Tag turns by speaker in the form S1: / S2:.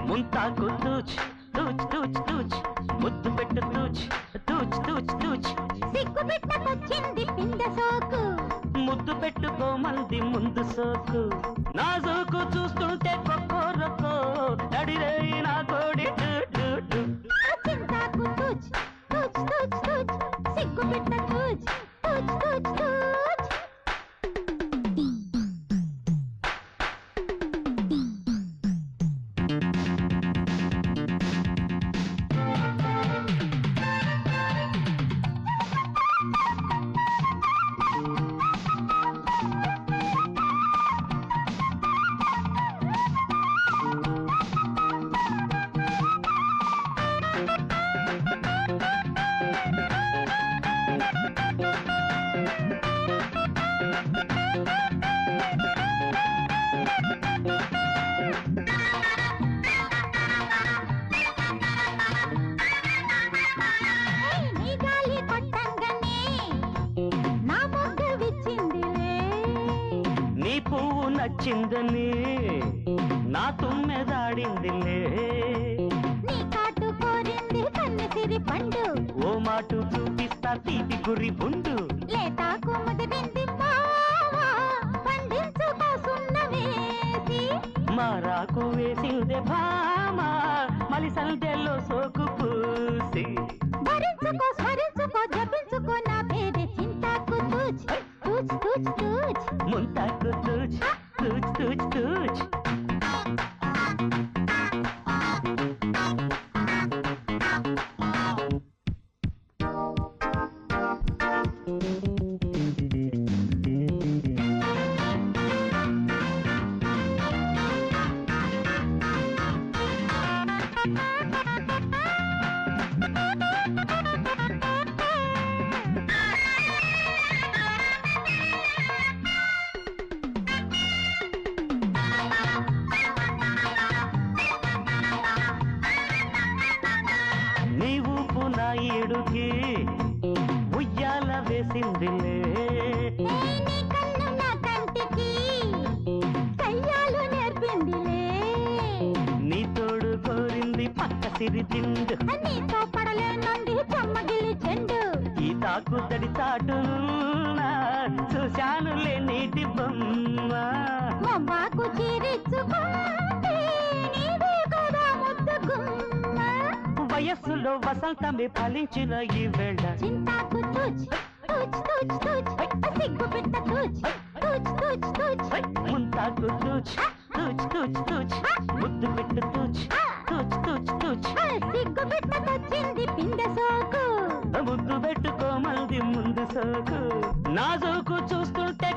S1: ముంతాకు తూచ్ తూచ్ తూచ్ తూచ్ ముద్దు పెట్టు తూచ్ తూచ్ తూచ్ తూచ్
S2: సిగ్గు పెట్టకొచ్చింది పిండ సోకు
S1: ముద్దు పెట్టుకోమంది ముందు సోకు నా సోకు చూస్తుంటే కొక్కోరకో అడిరేయి నా కోడి
S2: చింతాకు తూచ్ తూచ్ తూచ్ తూచ్ సిగ్గు పెట్ట తూచ్ తూచ్ తూచ్ తూచ్
S1: పువ్వు నచ్చిందని నా తుమ్మెదాడిందిలే
S2: నీ కాటు కోరింది కన్నెసిరి పండు
S1: ఓ మాటు చూపిస్తా తీపి గురి బుండు
S2: లేతాకు ముదిరింది మావా పండించుకో సున్నవేసి
S1: మారాకు వేసిందే భామా మలి సందెల్లో సోకు పూసి
S2: భరించుకో స్మరించుకో జపించుకో నా పేరు చింతాకు తూచ్ తూచ్ తూచ్ తూచ్
S1: ముంతాకు తూచ్ తూచ్ తూచ్ తూచ్ నా ఏడుకి ఉయ్యాల వేసిందిలే
S2: నీ కన్ను నా కంటికి కయ్యాలు నేర్పిందిలే
S1: నీ తోడు కోరింది పక్క సిరి దిండు
S2: నీతో పడలేనంది చెమ్మగిలి చెండు
S1: ఈ తాకు తడి చాటు చూశానులే నీటి బొమ్మ
S2: మొమ్మాకు చీరిచ్చుకుంటే నీదే కదా ముద్దుగుమ్మ
S1: వయస్సులో వసంతమే ఫలించిన ఈ వేళ
S2: చింతాకు తూచ్ తూచ్ తూచ్ తూచ్ సిగ్గు పెట్ట తూచ్ తూచ్ తూచ్ తూచ్
S1: ముంతాకు తూచ్ తూచ్ తూచ్ తూచ్ ముద్దు పెట్టు తూచ్ తూచ్ తూచ్ తూచ్
S2: సిగ్గు పెట్టకొచ్చింది పిండ సోకు
S1: ముద్దు పెట్టుకోమంది ముందు సోకు నా సోకు చూస్తుంటే